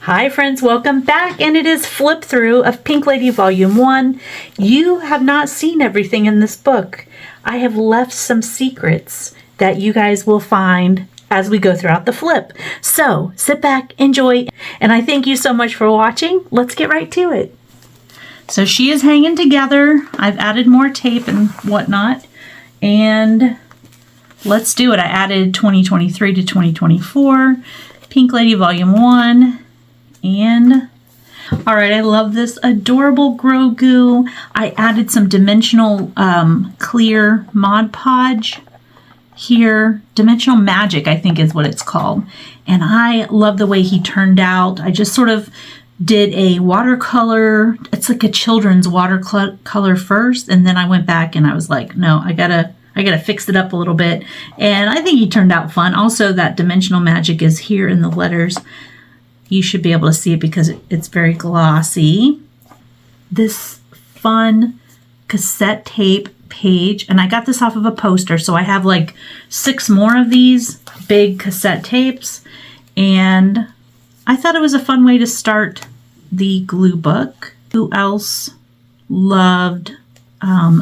Hi friends, welcome back, and it is flip through of Pink Lady Volume 1. You have not seen everything in this book. I have left some secrets that you guys will find as we go throughout the flip. So sit back, enjoy, and I thank you so much for watching. Let's get right to it. So she is hanging together. I've added more tape and whatnot, and let's do it. I added 2023 to 2024, Pink Lady Volume 1. And all right, I love this adorable Grogu. I added some dimensional clear Mod Podge here. Dimensional Magic, I think is what it's called. And I love the way he turned out. I just sort of did a watercolor. It's like a children's watercolor first, and then I went back and I was like, no, I gotta fix it up a little bit. And I think he turned out fun. Also, that Dimensional Magic is here in the letters. You should be able to see it because it's very glossy. This fun cassette tape page, and I got this off of a poster, so I have like 6 more of these big cassette tapes, and I thought it was a fun way to start the glue book. Who else loved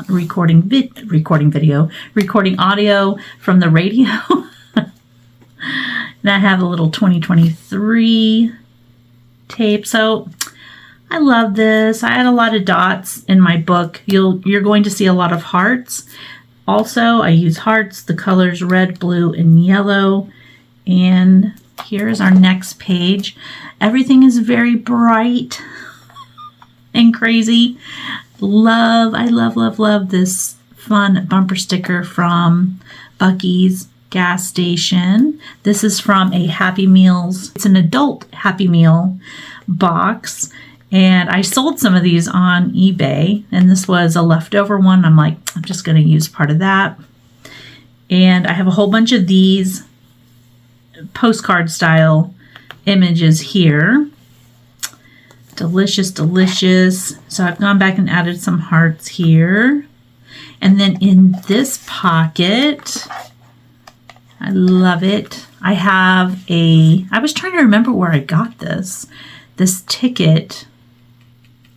recording audio from the radio? And I have a little 2023 tape. So I love this. I had a lot of dots in my book. You're going to see a lot of hearts. Also, I use hearts, the colors red, blue, and yellow. And here's our next page. Everything is very bright and crazy. I love this fun bumper sticker from Buc-ee's gas station. This is from a Happy Meals. It's an adult Happy Meal box, and I sold some of these on eBay, and this was a leftover one. I'm like, I'm just going to use part of that. And I have a whole bunch of these postcard style images here. Delicious. So I've gone back and added some hearts here. And then in this pocket, I love it. I was trying to remember where I got this ticket,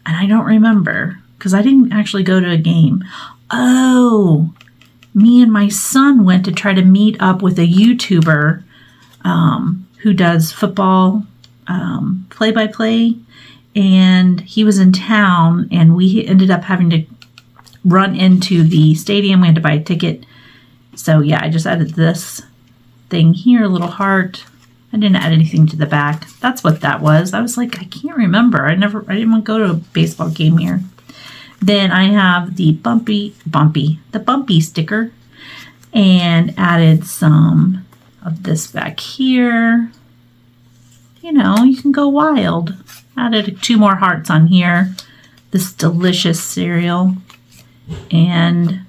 and I don't remember because I didn't actually go to a game. Oh, me and my son went to try to meet up with a YouTuber who does football play-by-play, and he was in town, and we ended up having to run into the stadium. We had to buy a ticket. So yeah, I just added this thing here, a little heart. I didn't add anything to the back. That's what that was. I was like, I can't remember. I didn't want to go to a baseball game here. Then I have the bumpy sticker, and added some of this back here. You know, you can go wild. Added 2 more hearts on here. This delicious cereal, and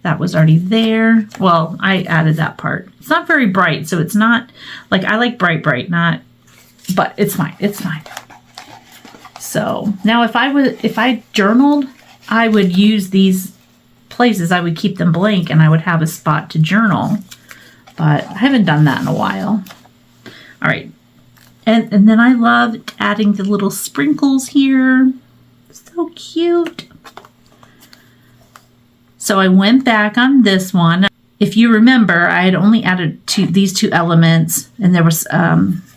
that was already there. Well, I added that part. It's not very bright, so it's not like, I like bright, but it's fine. It's fine. So now if I journaled, I would use these places. I would keep them blank, and I would have a spot to journal. But I haven't done that in a while. All right. And then I loved adding the little sprinkles here. So cute. So I went back on this one. If you remember, I had only added these 2 elements, and there was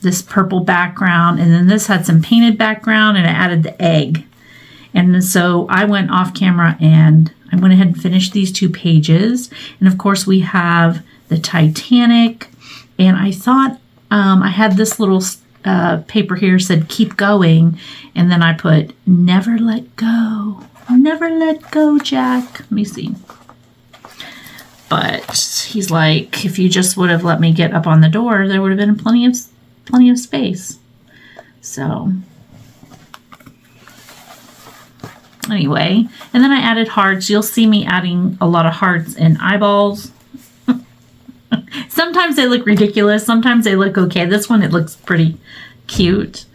this purple background, and then this had some painted background, and I added the egg. And so I went off camera and I went ahead and finished these 2 pages. And of course we have the Titanic, and I thought I had this little paper here said keep going, and then I put never let go. Never let go, Jack. Let me see. But he's like, if you just would have let me get up on the door, there would have been plenty of space. So anyway, and then I added hearts. You'll see me adding a lot of hearts and eyeballs. Sometimes they look ridiculous. Sometimes they look okay. This one, it looks pretty cute.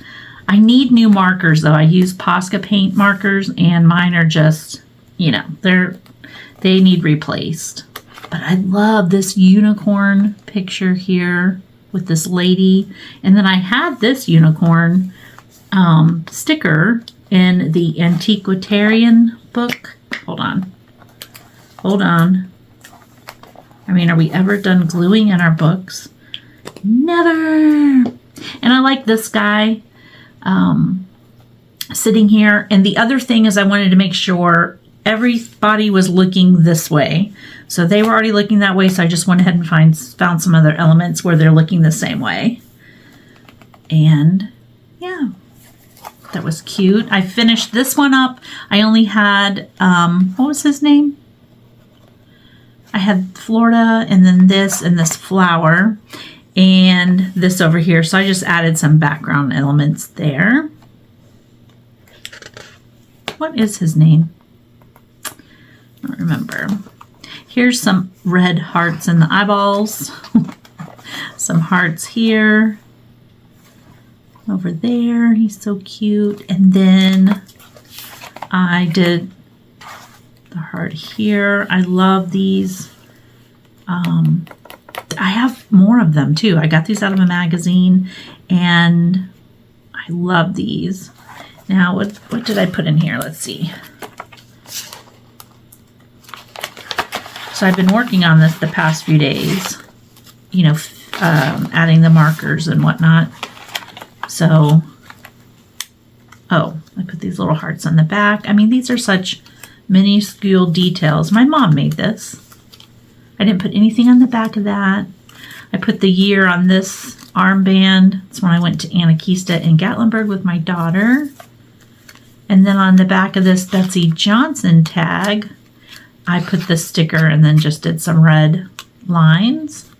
I need new markers, though. I use Posca paint markers, and mine are just, you know, they need replaced. But I love this unicorn picture here with this lady. And then I had this unicorn sticker in the Antiquitarian book. Hold on. Hold on. I mean, are we ever done gluing in our books? Never. And I like this guy sitting here. And the other thing is I wanted to make sure everybody was looking this way. So they were already looking that way. So I just went ahead and found some other elements where they're looking the same way. And yeah, that was cute. I finished this one up. I only had, what was his name? I had Florida and then this and this flower and this over here. So I just added some background elements there. What is his name? I don't remember. Here's some red hearts in the eyeballs. Some hearts here. Over there. He's so cute. And then I did the heart here. I love these. I have more of them too. I got these out of a magazine and I love these. Now, what did I put in here? Let's see. So I've been working on this the past few days, you know, adding the markers and whatnot. So, oh, I put these little hearts on the back. I mean, these are such minuscule details. My mom made this. I didn't put anything on the back of that. I put the year on this armband. It's when I went to Anakista in Gatlinburg with my daughter. And then on the back of this Betsy Johnson tag, I put the sticker and then just did some red lines.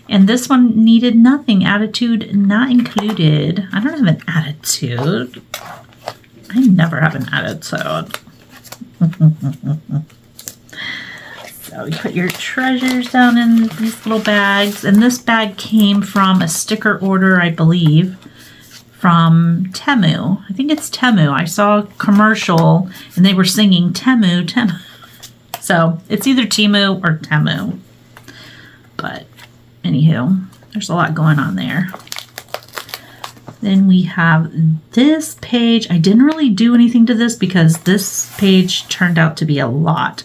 And this one needed nothing. Attitude not included. I don't have an attitude. I never have an attitude. So you put your treasures down in these little bags. And this bag came from a sticker order, I believe, from THRU. I think it's THRU. I saw a commercial and they were singing THRU, THRU. So it's either Temu or THRU. But anywho, there's a lot going on there. Then we have this page. I didn't really do anything to this because this page turned out to be a lot.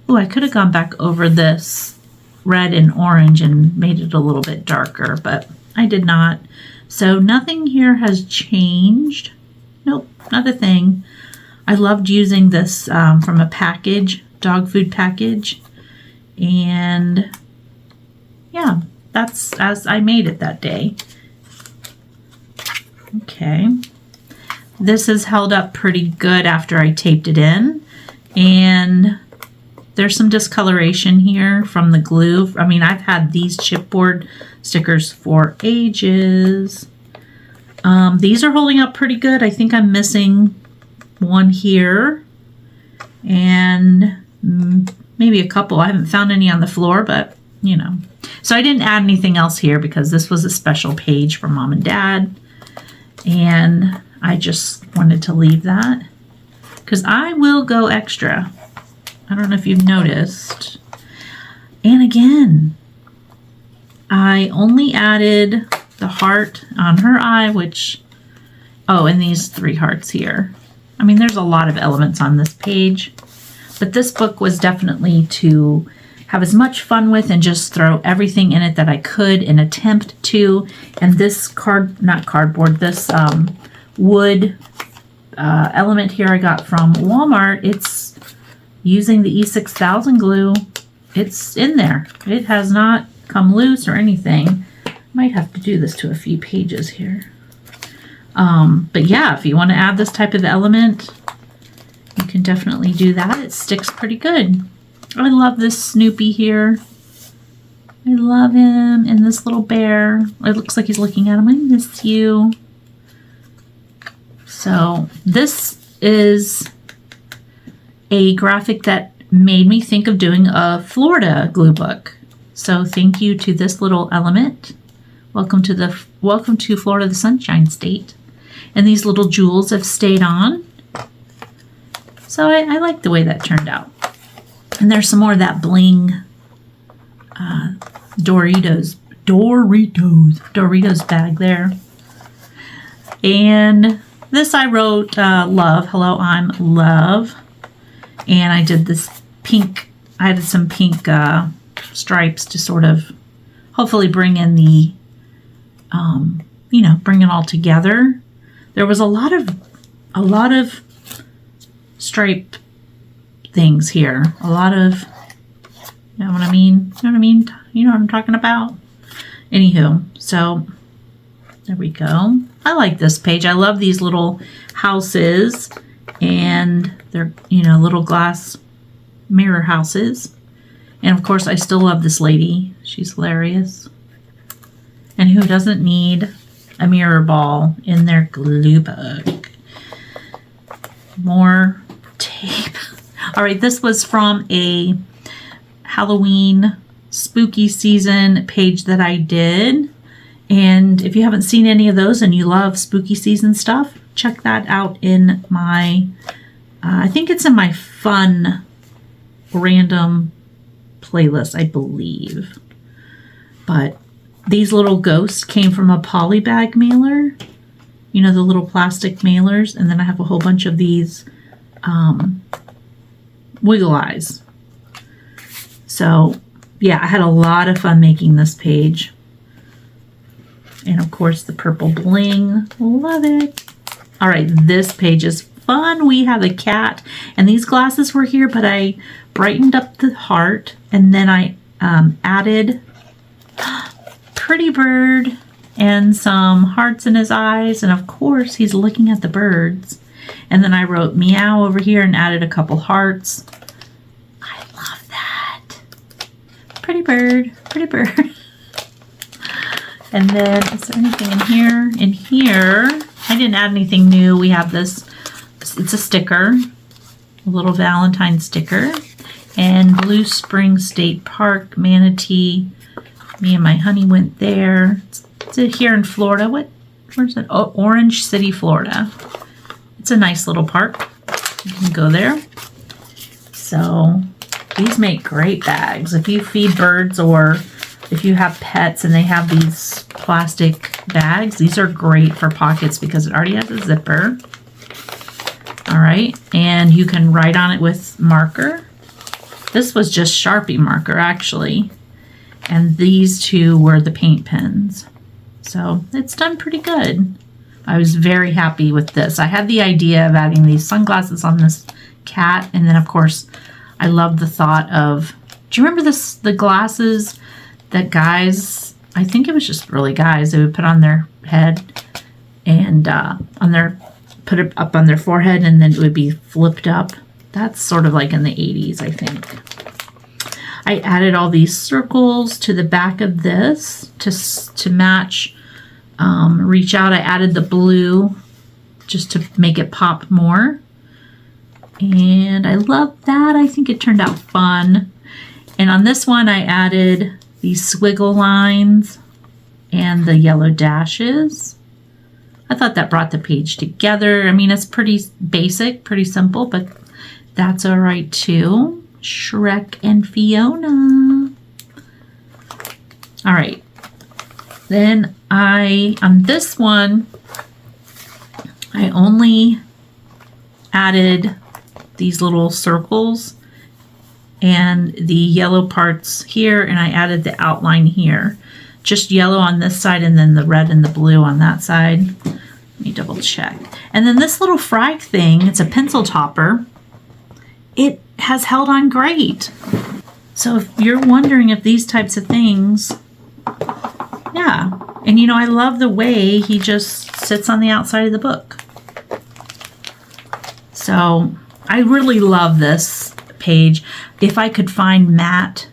Oh, I could have gone back over this red and orange and made it a little bit darker, but I did not. So nothing here has changed. Nope, not a thing. I loved using this from a package, dog food package. And yeah, that's as I made it that day. Okay. This has held up pretty good after I taped it in. And there's some discoloration here from the glue. I mean, I've had these chipboard stickers for ages. These are holding up pretty good. I think I'm missing one here. And maybe a couple. I haven't found any on the floor, but you know. So I didn't add anything else here because this was a special page for Mom and Dad. And I just wanted to leave that because I will go extra. I don't know if you've noticed. And again, I only added the heart on her eye, which, oh, and these 3 hearts here. I mean, there's a lot of elements on this page, but this book was definitely to have as much fun with and just throw everything in it that I could and attempt to. And this this wood element here I got from Walmart. It's using the E6000 glue. It's in there. It has not come loose or anything. Might have to do this to a few pages here. But yeah, if you want to add this type of element, you can definitely do that. It sticks pretty good. I love this Snoopy here. I love him. And this little bear. It looks like he's looking at him. I miss you. So this is a graphic that made me think of doing a Florida glue book. So thank you to this little element. Welcome to Florida, the Sunshine State. And these little jewels have stayed on. So I like the way that turned out. And there's some more of that bling Doritos bag there. And This I wrote love. Hello, I'm love. And I did this pink. I added some pink stripes to sort of hopefully bring in the, you know, bring it all together. There was a lot of stripe things here. A lot of, you know what I mean? You know what I mean? You know what I'm talking about? Anywho, so there we go. I like this page. I love these little houses, and they're, you know, little glass mirror houses. And of course, I still love this lady. She's hilarious. And who doesn't need a mirror ball in their glue book? More tape. All right, this was from a Halloween spooky season page that I did. And if you haven't seen any of those and you love spooky season stuff, check that out in my, I think it's in my fun random playlist, I believe. But these little ghosts came from a polybag mailer. You know, the little plastic mailers. And then I have a whole bunch of these wiggle eyes. So, yeah, I had a lot of fun making this page. And of course, the purple bling. Love it. All right, this page is fun. We have a cat, and these glasses were here, but I brightened up the heart, and then I added pretty bird and some hearts in his eyes, and of course, he's looking at the birds. And then I wrote meow over here and added a couple hearts. I love that. Pretty bird, pretty bird. And then, is there anything in here? In here, I didn't add anything new. We have this, it's a sticker, a little Valentine sticker. And Blue Spring State Park, Manatee. Me and my honey went there. It's here in Florida. Where's it? Oh, Orange City, Florida. It's a nice little park. You can go there. So, these make great bags. If you feed birds or if you have pets and they have these plastic bags, these are great for pockets because it already has a zipper. All right, and you can write on it with marker. This was just Sharpie marker, actually. And these two were the paint pens. So it's done pretty good. I was very happy with this. I had the idea of adding these sunglasses on this cat. And then, of course, I love the thought of, do you remember this? The glasses that guys, I think it was just really guys, they would put on their head and put it up on their forehead, and then it would be flipped up. That's sort of like in the 80s, I think. I added all these circles to the back of this to match Reach Out. I added the blue just to make it pop more. And I love that. I think it turned out fun. And on this one, I added these swiggle lines and the yellow dashes. I thought that brought the page together. I mean, it's pretty basic, pretty simple, but that's all right too. Shrek and Fiona. All right. Then on this one, I only added these little circles and the yellow parts here, and I added the outline here. Just yellow on this side and then the red and the blue on that side. Let me double check. And then this little frag thing, it's a pencil topper. It has held on great. So if you're wondering if these types of things, yeah. And you know, I love the way he just sits on the outside of the book. So I really love this page. If I could find matte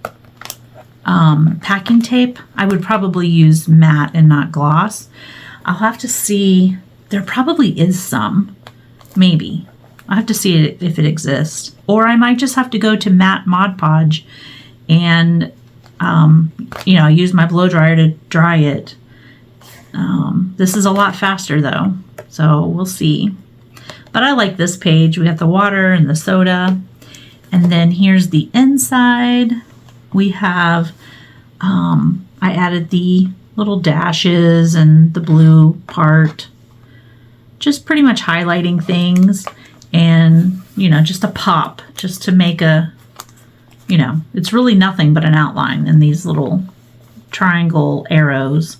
packing tape, I would probably use matte and not gloss. I'll have to see. There probably is some. Maybe. I'll have to see it if it exists. Or I might just have to go to Matte Mod Podge and, you know, use my blow dryer to dry it. This is a lot faster though, so we'll see. But I like this page. We got the water and the soda. And then here's the inside. We have, I added the little dashes and the blue part. just pretty much highlighting things and, you know, just a pop, just to make a, you know, it's really nothing but an outline in these little triangle arrows.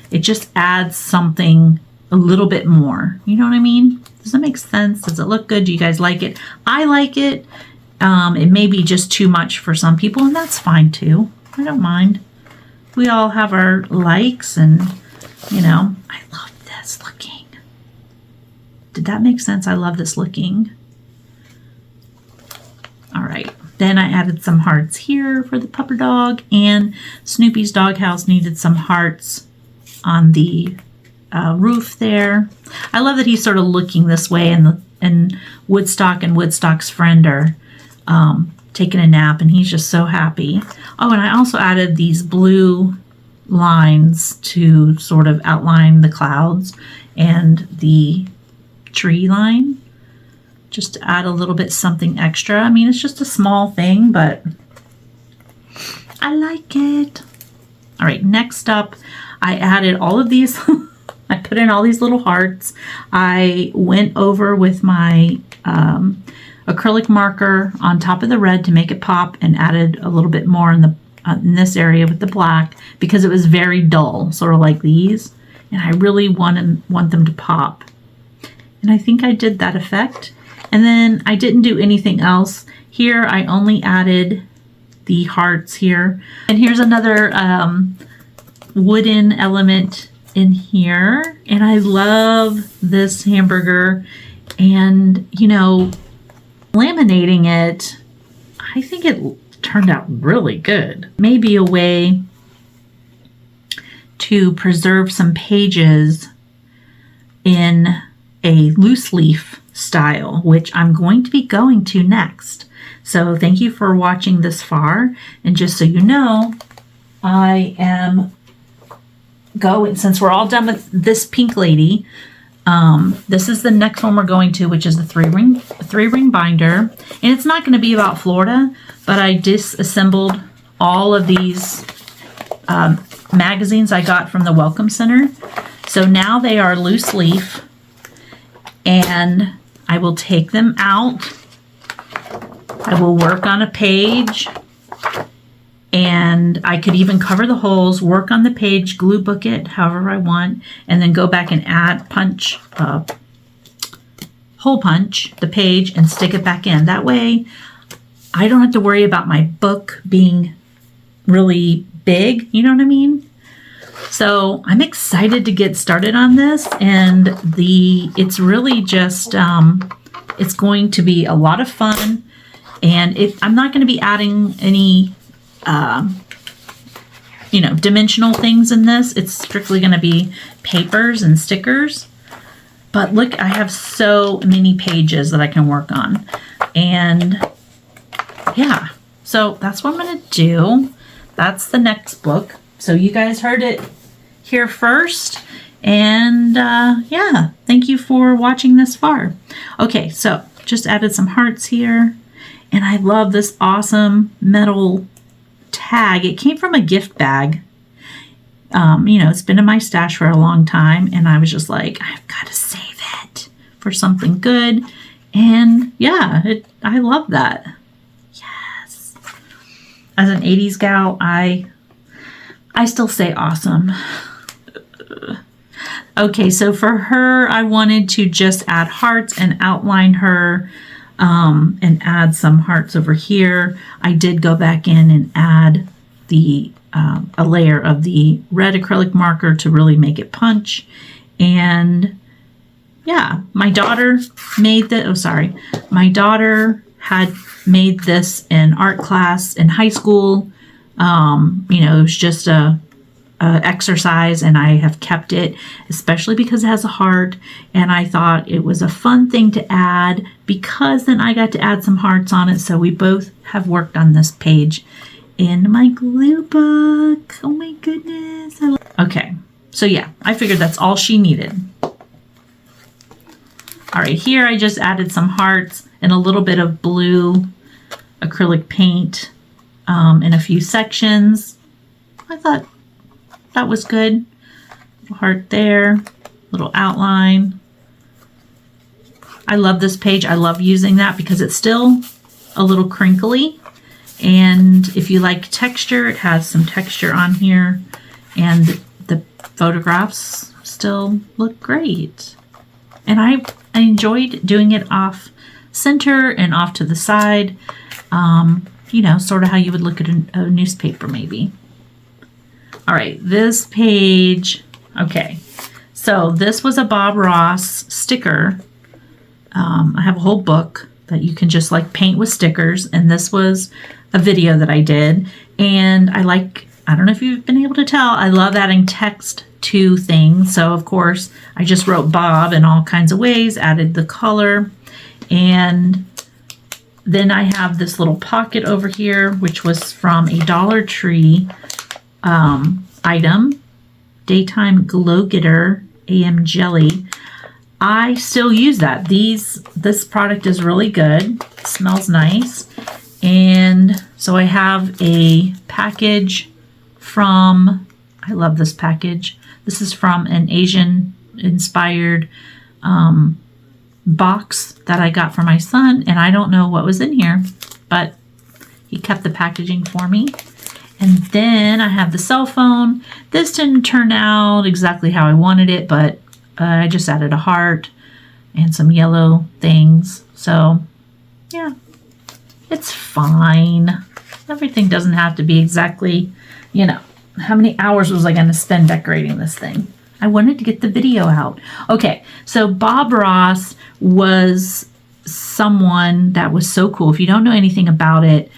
It just adds something a little bit more. You know what I mean? Does that make sense? Does it look good? Do you guys like it? I like it. It may be just too much for some people, and that's fine too. I don't mind. We all have our likes, and, you know, I love this looking. Did that make sense? I love this looking. All right. Then I added some hearts here for the pupper dog, and Snoopy's doghouse needed some hearts on the roof there. I love that he's sort of looking this way, and Woodstock and Woodstock's friend are taking a nap, and he's just so happy. Oh, and I also added these blue lines to sort of outline the clouds and the tree line, just to add a little bit something extra. I mean, it's just a small thing, but I like it. All right, next up, I added all of these. I put in all these little hearts. I went over with my acrylic marker on top of the red to make it pop, and added a little bit more in this area with the black, because it was very dull, sort of like these, and I really want them to pop. And I think I did that effect. And then I didn't do anything else. Here I only added the hearts here. And here's another wooden element in here. And I love this hamburger. And, you know, laminating it, I think it turned out really good. Maybe a way to preserve some pages in a loose leaf style, which I'm going to be going to next. So thank you for watching this far. And just so you know, I am going, since we're all done with this pink lady, this is the next one we're going to, which is the three ring binder. And it's not going to be about Florida, but I disassembled all of these magazines I got from the Welcome Center. So now they are loose leaf, and I will take them out. I will work on a page, and I could even cover the holes, work on the page, glue book it however I want, and then go back and add hole punch the page and stick it back in. That way I don't have to worry about my book being really big, you know what I mean? So I'm excited to get started on this, and it's really just it's going to be a lot of fun. And I'm not going to be adding any you know, dimensional things in this. It's strictly going to be papers and stickers. But look, I have so many pages that I can work on. And yeah, so that's what I'm going to do. That's the next book. So you guys heard it here first. And yeah, thank you for watching this far. Okay, so just added some hearts here. And I love this awesome metal tag. It came from a gift bag. You know, it's been in my stash for a long time, and I was just like, I've got to save it for something good. And yeah, I love that. Yes. As an 80s gal, I still say awesome. Okay, so for her, I wanted to just add hearts and outline her, and add some hearts over here. I did go back in and add a layer of the red acrylic marker to really make it punch. And yeah, my daughter made my daughter had made this in art class in high school. You know, it was just a exercise, and I have kept it, especially because it has a heart, and I thought it was a fun thing to add, because then I got to add some hearts on it. So we both have worked on this page in my glue book. Oh my goodness. Okay, so yeah, I figured that's all she needed. All right, here I just added some hearts and a little bit of blue acrylic paint in a few sections. I thought that was good. Little heart there, little outline. I love this page. I love using that because it's still a little crinkly. And if you like texture, it has some texture on here. And the photographs still look great. And I enjoyed doing it off center and off to the side. You know, sort of how you would look at a newspaper maybe. All right, this page. Okay, so this was a Bob Ross sticker. I have a whole book that you can just like paint with stickers. And this was a video that I did. And I don't know if you've been able to tell, I love adding text to things. So of course, I just wrote Bob in all kinds of ways, added the color. And then I have this little pocket over here, which was from a Dollar Tree item, Daytime Glow Getter AM Jelly. I still use that. This product is really good. It smells nice. And so I have a package from, I love this package. This is from an Asian inspired box that I got for my son, and I don't know what was in here, but he kept the packaging for me. And then I have the cell phone. This didn't turn out exactly how I wanted it, but I just added a heart and some yellow things. So yeah, it's fine. Everything doesn't have to be exactly, you know, how many hours was I going to spend decorating this thing? I wanted to get the video out. Okay, so Bob Ross was someone that was so cool. If you don't know anything about it,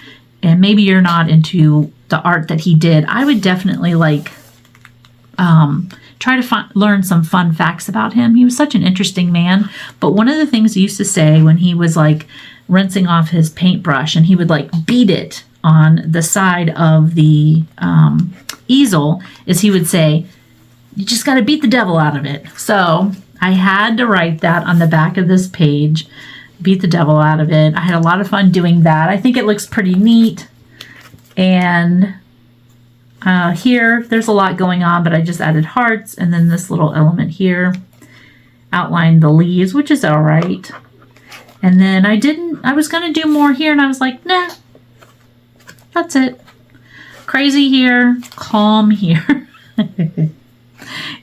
and maybe you're not into the art that he did, I would definitely like try to learn some fun facts about him. He was such an interesting man. But one of the things he used to say when he was like rinsing off his paintbrush and he would like beat it on the side of the easel is he would say, you just got to beat the devil out of it. So I had to write that on the back of this page, beat the devil out of it. I had a lot of fun doing that. I think it looks pretty neat. And here, there's a lot going on, but I just added hearts. And then this little element here outlined the leaves, which is all right. And then I was going to do more here, and I was like, nah, that's it. Crazy here, calm here.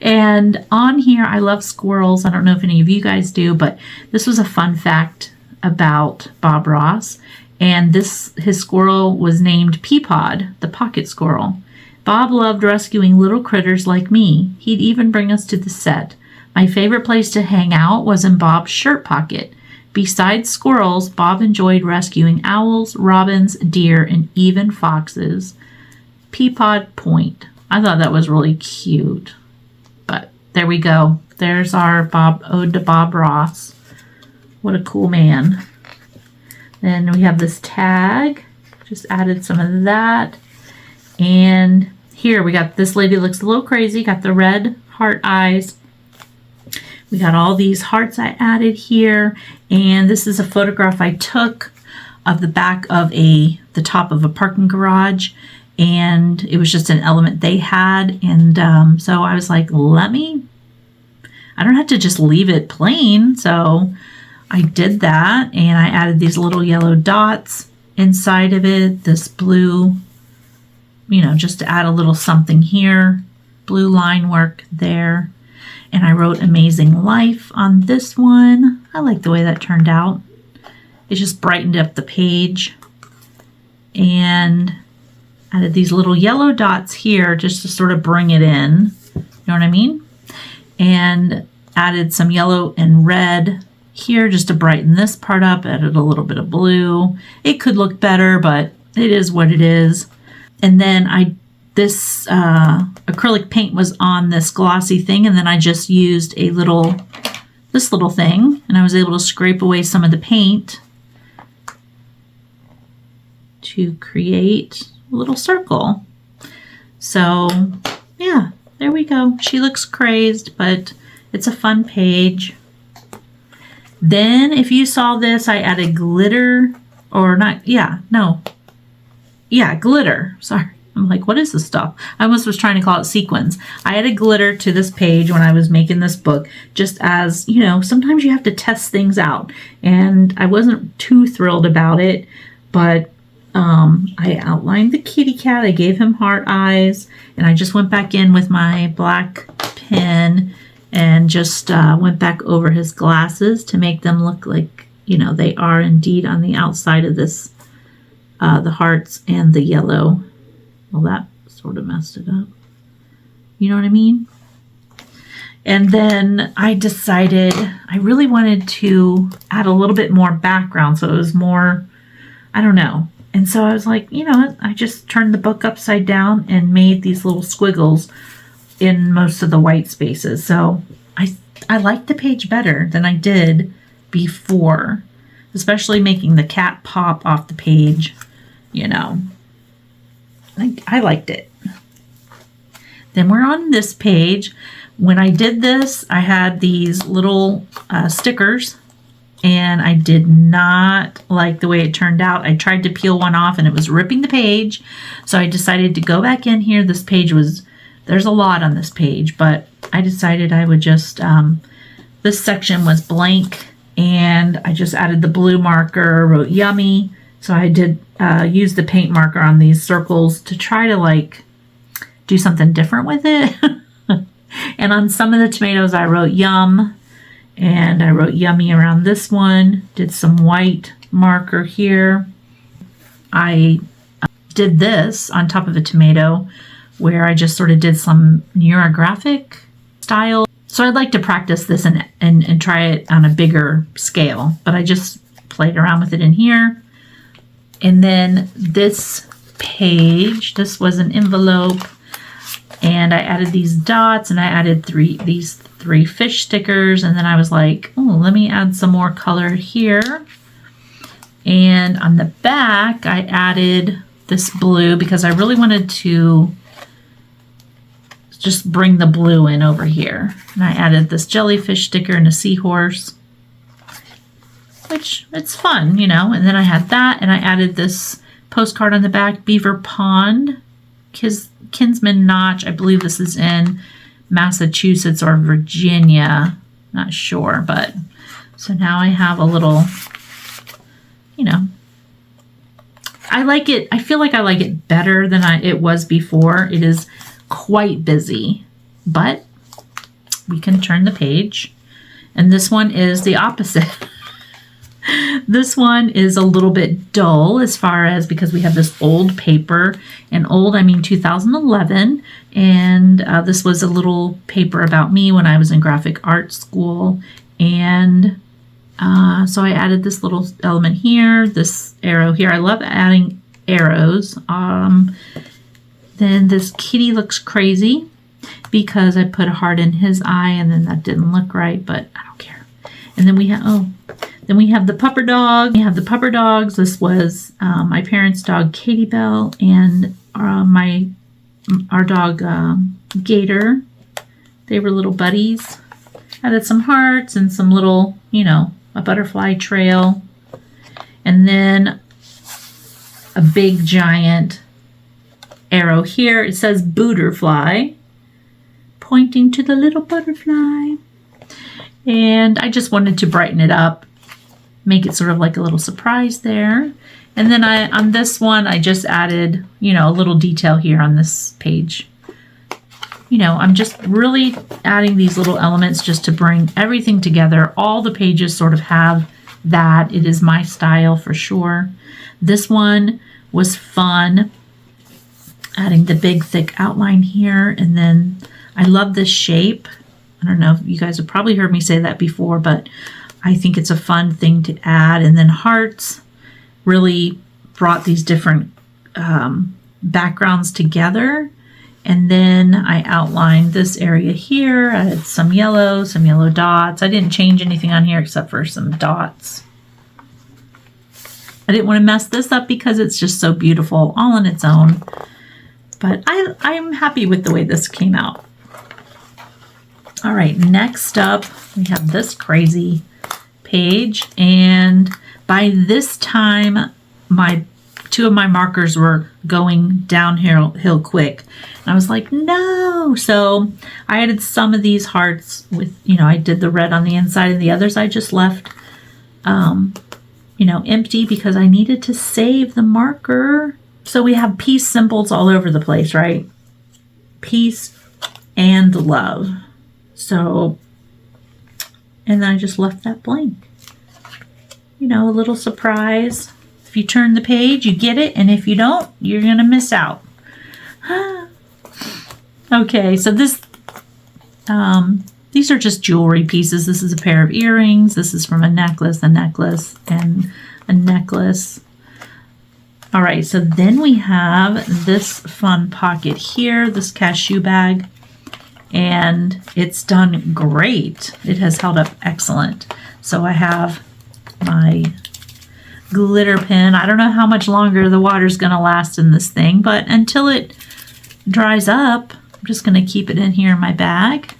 And on here, I love squirrels. I don't know if any of you guys do, but this was a fun fact about Bob Ross. And his squirrel was named Peapod, the pocket squirrel. Bob loved rescuing little critters like me. He'd even bring us to the set. My favorite place to hang out was in Bob's shirt pocket. Besides squirrels, Bob enjoyed rescuing owls, robins, deer, and even foxes. Peapod Point. I thought that was really cute. But there we go. There's our ode to Bob Ross. What a cool man. Then we have this tag. Just added some of that. And here we got this lady looks a little crazy. Got the red heart eyes. We got all these hearts I added here. And this is a photograph I took of the back of the top of a parking garage. And it was just an element they had. And so I was like, I don't have to just leave it plain. So I did that. And I added these little yellow dots inside of it. This blue, just to add a little something here. Blue line work there. And I wrote Amazing Life on this one. I like the way that turned out. It just brightened up the page. And added these little yellow dots here just to sort of bring it in. You know what I mean? And added some yellow and red here just to brighten this part up. Added a little bit of blue. It could look better, but it is what it is. And then this acrylic paint was on this glossy thing, and then I just used this little thing, and I was able to scrape away some of the paint to create a little circle. So yeah, there we go. She looks crazed, but it's a fun page. Then if you saw this, I added glitter, glitter, sorry. I'm like, what is this stuff? I almost was trying to call it sequins. I added glitter to this page when I was making this book, just as, you know, sometimes you have to test things out. And I wasn't too thrilled about it, but I outlined the kitty cat. I gave him heart eyes, and I just went back in with my black pen and just went back over his glasses to make them look like, you know, they are indeed on the outside of this, the hearts and the yellow. Well, that sort of messed it up. You know what I mean? And then I decided I really wanted to add a little bit more background, so it was more, I don't know. And so I was like, you know what? I just turned the book upside down and made these little squiggles in most of the white spaces. So I liked the page better than I did before, especially making the cat pop off the page, you know. I liked it. Then we're on this page. When I did this, I had these little stickers, and I did not like the way it turned out. I tried to peel one off, and it was ripping the page. So I decided to go back in here. This page was, there's a lot on this page, but I decided I would just, this section was blank, and I just added the blue marker, wrote yummy. So I did use the paint marker on these circles to try to like do something different with it. And on some of the tomatoes I wrote yum, and I wrote yummy around this one. Did some white marker here. I did this on top of a tomato where I just sort of did some neurographic style. So I'd like to practice this and try it on a bigger scale, but I just played around with it in here. And then this page, this was an envelope, and I added these dots, and I added these three fish stickers, and then I was like, oh, let me add some more color here. And on the back, I added this blue because I really wanted to just bring the blue in over here. And I added this jellyfish sticker and a seahorse, which it's fun, you know. And then I had that, and I added this postcard on the back, Beaver Pond, Kinsman Notch. I believe this is in Massachusetts or Virginia, not sure, but so now I have a little, you know, I like it. I feel like I like it better than it was before. It is quite busy, but we can turn the page, and this one is the opposite. This one is a little bit dull as far as, because we have this old paper, and old, I mean 2011, and this was a little paper about me when I was in graphic art school, and so I added this little element here, this arrow here. I love adding arrows. Then this kitty looks crazy because I put a heart in his eye, and then that didn't look right, but I don't care. And then we have, then we have the pupper dog. We have the pupper dogs. This was my parents' dog, Katie Bell, and our dog, Gator. They were little buddies. Added some hearts and some little, you know, a butterfly trail. And then a big giant arrow here. It says Booterfly, pointing to the little butterfly. And I just wanted to brighten it up, make it sort of like a little surprise there. And then on this one, I just added, you know, a little detail here on this page. You know, I'm just really adding these little elements just to bring everything together. All the pages sort of have that. It is my style for sure. This one was fun, adding the big thick outline here. And then I love this shape. I don't know if you guys have probably heard me say that before, but I think it's a fun thing to add. And then hearts really brought these different backgrounds together. And then I outlined this area here. I had some yellow dots. I didn't change anything on here except for some dots. I didn't want to mess this up because it's just so beautiful all on its own. But I'm happy with the way this came out. All right, next up, we have this crazy page. And by this time, my two of my markers were going downhill quick. And I was like, no. So I added some of these hearts with, I did the red on the inside, and the others I just left, empty because I needed to save the marker. So we have peace symbols all over the place, right? Peace and love. So, and then I just left that blank. A little surprise. If you turn the page, you get it. And if you don't, you're going to miss out. Okay, so these are just jewelry pieces. This is a pair of earrings. This is from a necklace, and a necklace. All right, so then we have this fun pocket here, this cashew bag, and it's done great. It has held up excellent. So I have my glitter pen. I don't know how much longer the water's going to last in this thing, but until it dries up, I'm just going to keep it in here in my bag.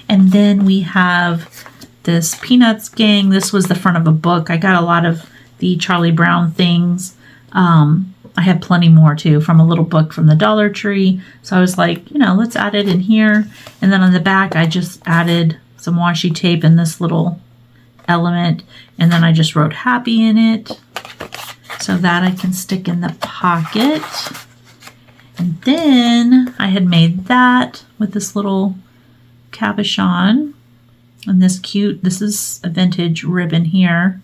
And then we have this Peanuts Gang. This was the front of a book. I got a lot of the Charlie Brown things. I had plenty more too from a little book from the Dollar Tree. So I was like, let's add it in here. And then on the back, I just added some washi tape in this little element. And then I just wrote happy in it so that I can stick in the pocket. And then I had made that with this little cabochon and this is a vintage ribbon here.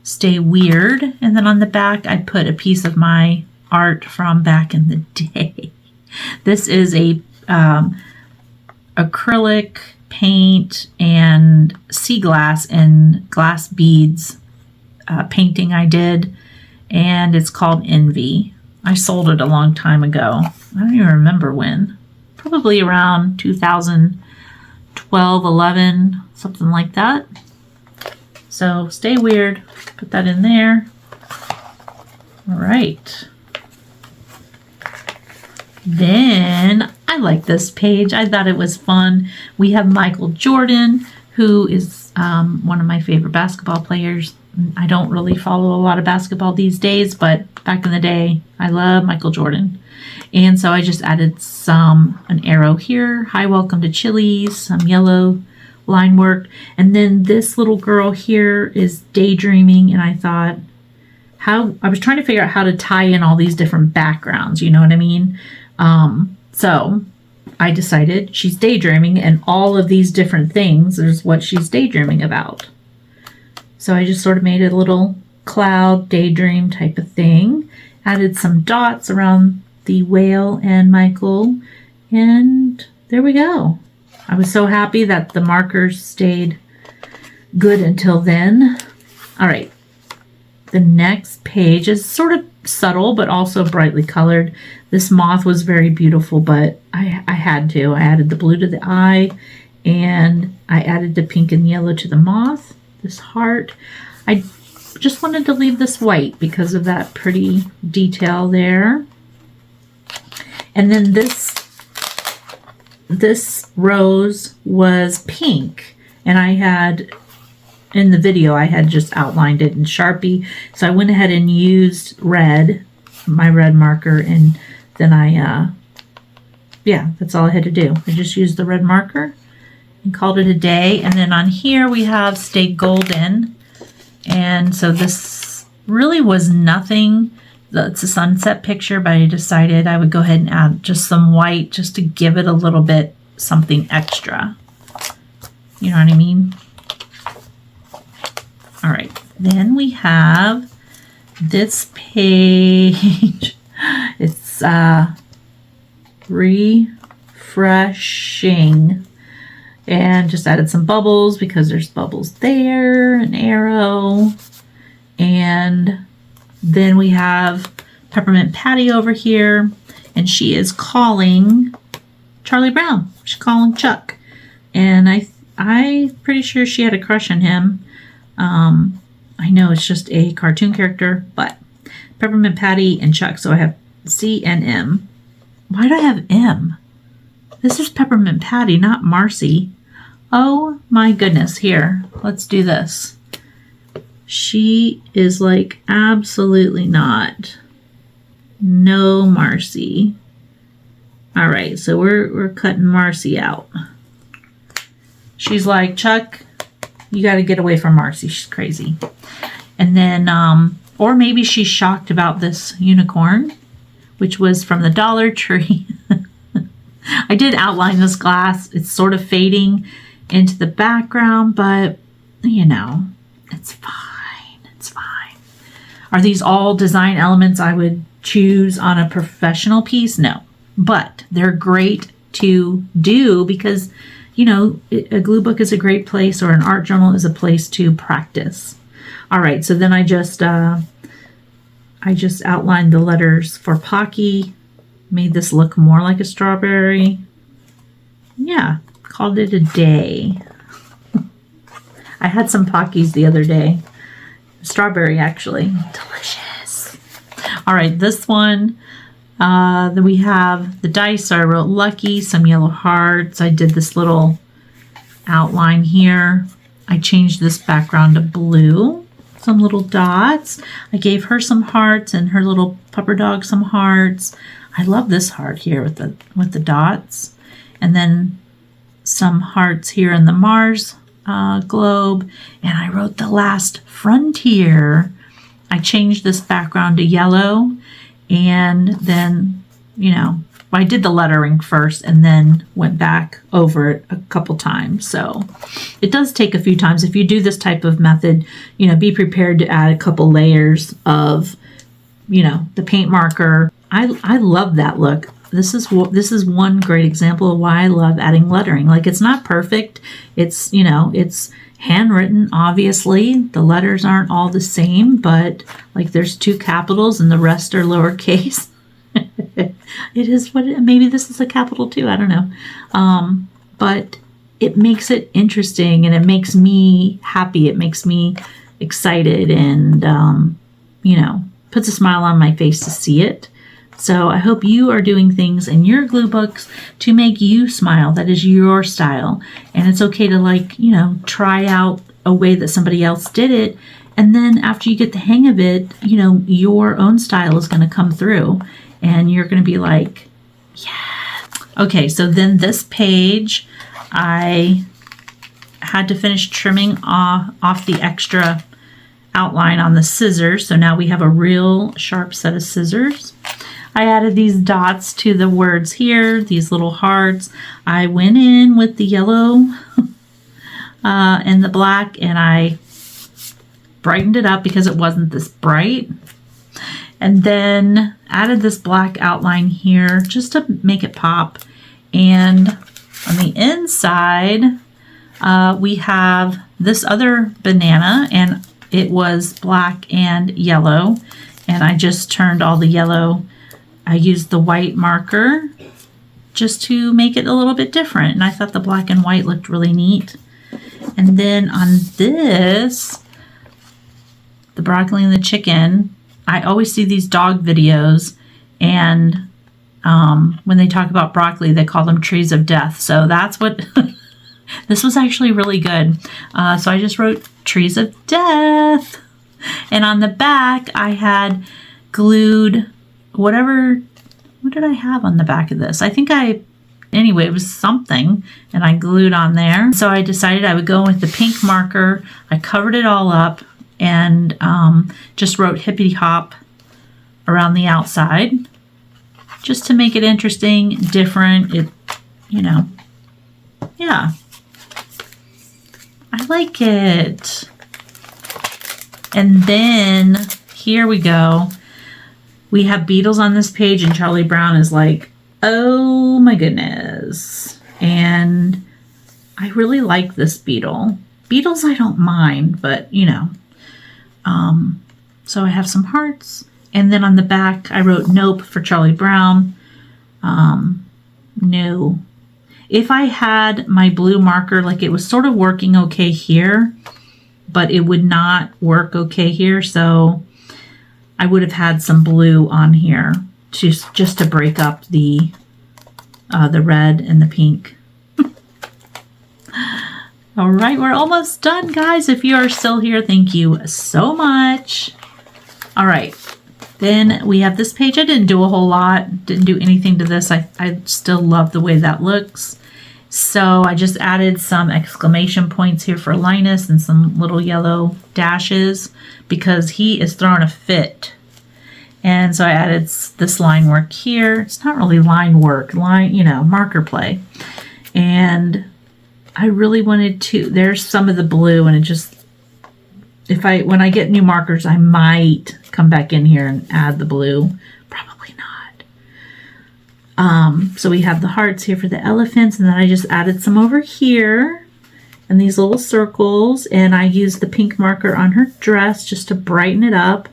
Stay weird. And then on the back, I put a piece of my art from back in the day. This is a acrylic paint and sea glass and glass beads painting I did, and it's called Envy. I sold it a long time ago. I don't even remember when. Probably around 2012, 11, something like that. So stay weird. Put that in there. All right. Then I like this page. I thought it was fun. We have Michael Jordan, who is one of my favorite basketball players. I don't really follow a lot of basketball these days, but back in the day, I love Michael Jordan. And so I just added an arrow here. Hi, welcome to Chili's. Some yellow line work. And then this little girl here is daydreaming. And I thought, I was trying to figure out how to tie in all these different backgrounds. You know what I mean? So I decided she's daydreaming, and all of these different things is what she's daydreaming about. So I just sort of made a little cloud daydream type of thing. Added some dots around the whale and Michael. And there we go. I was so happy that the markers stayed good until then. All right. The next page is sort of subtle, but also brightly colored. This moth was very beautiful, but I had to. I added the blue to the eye, and I added the pink and yellow to the moth, this heart. I just wanted to leave this white because of that pretty detail there. And then this rose was pink, and I had, in the video, I had just outlined it in Sharpie. So I went ahead and used my red marker, and then that's all I had to do. I just used the red marker and called it a day. And then on here we have Stay Golden. And so this really was nothing. It's a sunset picture, but I decided I would go ahead and add just some white just to give it a little bit something extra. You know what I mean? All right, then we have this page. It's refreshing, and just added some bubbles because there's bubbles there, an arrow, and then we have Peppermint Patty over here, and she is calling Charlie Brown. She's calling Chuck, and I'm pretty sure she had a crush on him. I know it's just a cartoon character, but Peppermint Patty and Chuck. So I have C and M. Why do I have M? This is Peppermint Patty, not Marcy. Oh my goodness. Here, let's do this. She is like, absolutely not. No Marcy. All right, so we're cutting Marcy out. She's like, Chuck, you got to get away from Marcy. She's crazy. And then, or maybe she's shocked about this unicorn, which was from the Dollar Tree. I did outline this glass. It's sort of fading into the background, but you know, it's fine. It's fine. Are these all design elements I would choose on a professional piece? No. But they're great to do because, you know, a glue book is a great place, or an art journal is a place to practice. All right, so then I just outlined the letters for Pocky, made this look more like a strawberry. Yeah, called it a day. I had some Pockies the other day. Strawberry, actually. Delicious. All right, this one. Then we have the dice. So I wrote lucky, some yellow hearts. I did this little outline here. I changed this background to blue. Some little dots. I gave her some hearts and her little pupper dog some hearts. I love this heart here with the dots. And then some hearts here in the Mars globe. And I wrote the last frontier. I changed this background to yellow. And then, you know, I did the lettering first and then went back over it a couple times. So it does take a few times. If you do this type of method, you know, be prepared to add a couple layers of, you know, the paint marker. I love that look. This is one great example of why I love adding lettering. Like, it's not perfect. It's, you know, it's handwritten, obviously. The letters aren't all the same, but like there's 2 capitals and the rest are lowercase. It is what maybe this is a capital too. I don't know. But it makes it interesting and it makes me happy. It makes me excited and, you know, puts a smile on my face to see it. So I hope you are doing things in your glue books to make you smile. That is your style. And it's okay to, like, you know, try out a way that somebody else did it. And then after you get the hang of it, you know, your own style is going to come through and you're going to be like, yeah. Okay, so then this page, I had to finish trimming off the extra outline on the scissors. So now we have a real sharp set of scissors. I added these dots to the words here, these little hearts. I went in with the yellow and the black, and I brightened it up because it wasn't this bright. And then added this black outline here just to make it pop. And on the inside, we have this other banana, and it was black and yellow. And I just turned all the yellow. I used the white marker just to make it a little bit different. And I thought the black and white looked really neat. And then on this, the broccoli and the chicken, I always see these dog videos. And when they talk about broccoli, they call them trees of death. So that's what, this was actually really good. So I just wrote trees of death. And on the back, I had glued what did I have on the back of this? I think anyway, it was something, and I glued on there. So I decided I would go with the pink marker. I covered it all up and just wrote hippity hop around the outside just to make it interesting, different. It, you know, yeah. I like it. And then here we go. We have beetles on this page, and Charlie Brown is like, oh my goodness. And I really like this beetle. Beetles I don't mind, but you know. So I have some hearts. And then on the back, I wrote nope for Charlie Brown. No. If I had my blue marker, like, it was sort of working okay here, but it would not work okay here. So I would have had some blue on here just to break up the red and the pink. All right, we're almost done, guys. If you are still here, thank you so much. All right, then we have this page. I didn't do a whole lot, didn't do anything to this. I still love the way that looks. So I just added some exclamation points here for Linus and some little yellow dashes because he is throwing a fit. And so I added this line work here. It's not really line work, marker play. And I really wanted to, there's some of the blue, and it just, when I get new markers, I might come back in here and add the blue. Probably not. So we have the hearts here for the elephants, and then I just added some over here and these little circles, and I used the pink marker on her dress just to brighten it up.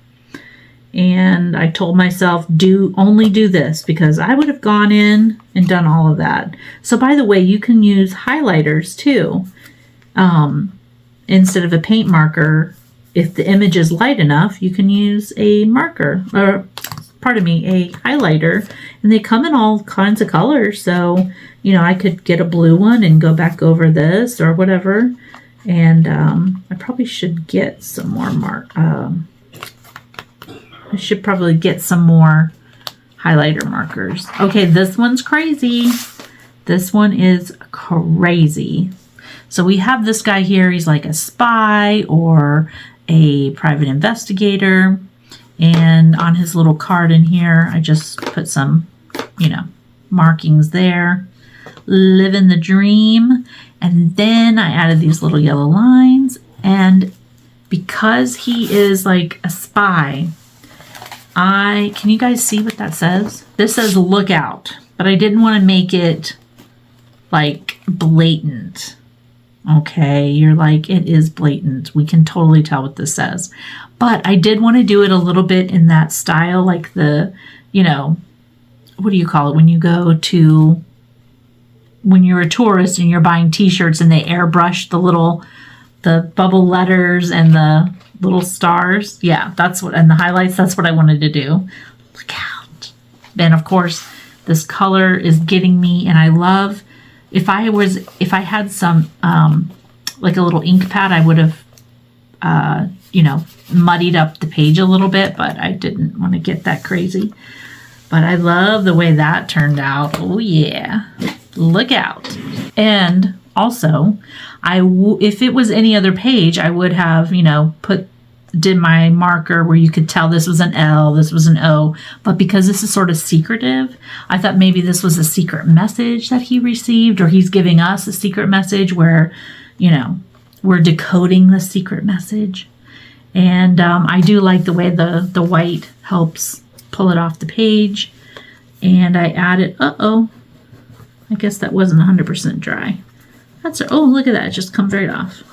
And I told myself, only do this, because I would have gone in and done all of that. So by the way, you can use highlighters too. Instead of a paint marker, if the image is light enough, you can use a marker, or pardon me, a highlighter. And they come in all kinds of colors. So, I could get a blue one and go back over this or whatever. And I probably should get some more I should probably get some more highlighter markers. Okay, this one's crazy. This one is crazy. So we have this guy here. He's like a spy or a private investigator. And on his little card in here, I just put some, markings there. Living the dream. And then I added these little yellow lines. And because he is like a spy, can you guys see what that says? This says look out, but I didn't want to make it like blatant. Okay, you're like, it is blatant. We can totally tell what this says. But I did want to do it a little bit in that style, like the, what do you call it? When you're a tourist and you're buying t-shirts and they airbrush the bubble letters and the little stars. Yeah, and the highlights, that's what I wanted to do. Look out. And of course, this color is getting me, and I love, if I had some, like a little ink pad, I would have, muddied up the page a little bit, but I didn't want to get that crazy. But I love the way that turned out. Oh yeah, look out. And also, if it was any other page, I would have, did my marker where you could tell this was an L, this was an O. But because this is sort of secretive, I thought maybe this was a secret message that he received, or he's giving us a secret message where, we're decoding the secret message. And I do like the way the white helps pull it off the page. And I added, I guess that wasn't 100% dry. Oh, look at that. It just comes right off.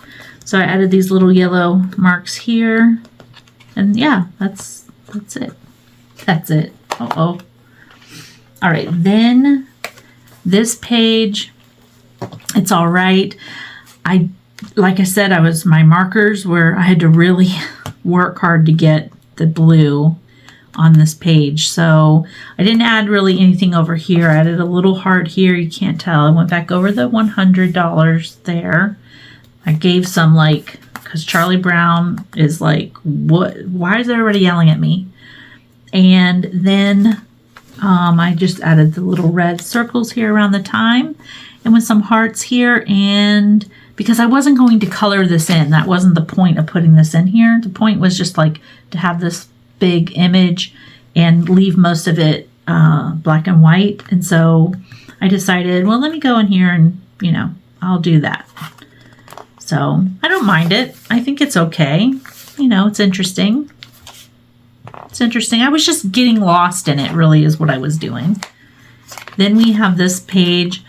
So I added these little yellow marks here. And yeah, that's it. That's it. All right, then this page, it's all right. Like I said, my markers where I had to really work hard to get the blue on this page. So I didn't add really anything over here. I added a little heart here. You can't tell. I went back over the $100 there. I gave some, because Charlie Brown is like, what? Why is everybody yelling at me? And then I just added the little red circles here around the time, and with some hearts here. And because I wasn't going to color this in, that wasn't the point of putting this in here. The point was just to have this big image and leave most of it black and white. And so I decided, well, let me go in here and, I'll do that. So I don't mind it. I think it's okay. It's interesting. It's interesting. I was just getting lost in it, really, is what I was doing. Then we have this page,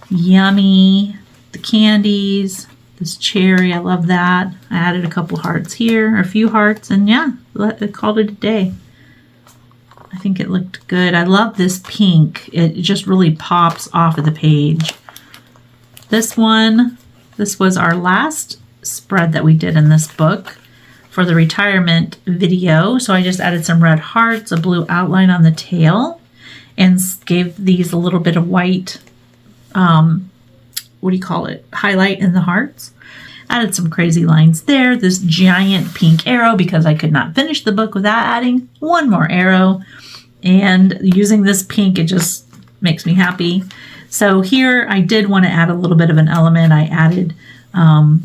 yummy, the candies, this cherry. I love that. I added a couple hearts here, a few hearts, and yeah, I called it a day. I think it looked good. I love this pink. It just really pops off of the page. This was our last spread that we did in this book for the retirement video. So I just added some red hearts, a blue outline on the tail, and gave these a little bit of white what do you call it, highlight in the hearts. Added some crazy lines there. This giant pink arrow because I could not finish the book without adding one more arrow. And using this pink, it just makes me happy. So here I did want to add a little bit of an element. I added, I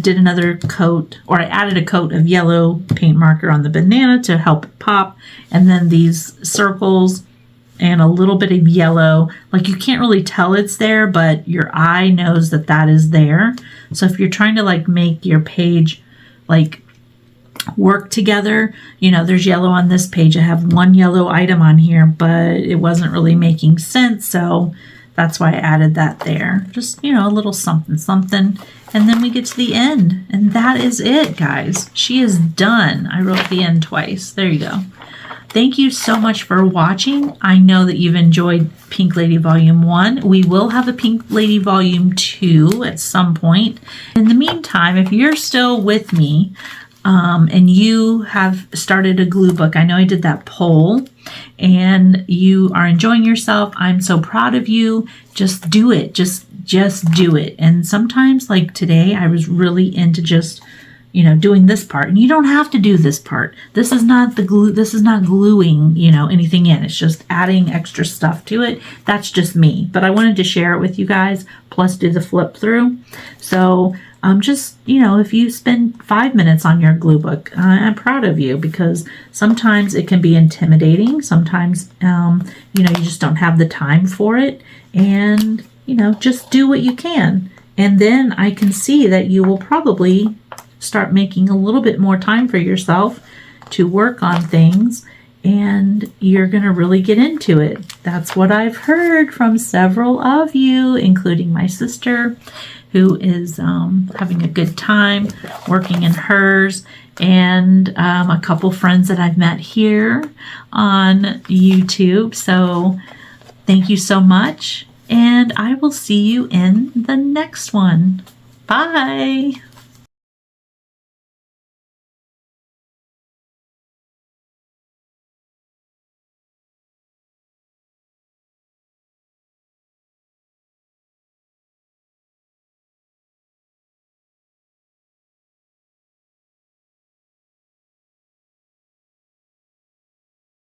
did another coat, or I added a coat of yellow paint marker on the banana to help it pop. And then these circles and a little bit of yellow. Like you can't really tell it's there, but your eye knows that that is there. So if you're trying to like make your page like work together, you know, there's yellow on this page. I have one yellow item on here, but it wasn't really making sense. So that's why I added that there. Just, you know, a little something, something. And then we get to the end. And that is it, guys. She is done. I wrote the end twice. There you go. Thank you so much for watching. I know that you've enjoyed Pink Lady Volume 1. We will have a Pink Lady Volume 2 at some point. In the meantime, if you're still with me and you have started a glue book, I know I did that poll, and you are enjoying yourself, I'm so proud of you. Just do it. Just do it. And sometimes, like today, I was really into just, you know, doing this part, and you don't have to do this part. This is not the glue. This is not gluing, you know, anything in. It's just adding extra stuff to it. That's just me, but I wanted to share it with you guys, plus do the flip through. So just, you know, if you spend 5 minutes on your glue book, I'm proud of you, because sometimes it can be intimidating. Sometimes, you know, you just don't have the time for it, and, you know, just do what you can. And then I can see that you will probably start making a little bit more time for yourself to work on things, and you're going to really get into it. That's what I've heard from several of you, including my sister, who is having a good time working in hers, and a couple friends that I've met here on YouTube. So thank you so much, and I will see you in the next one. Bye.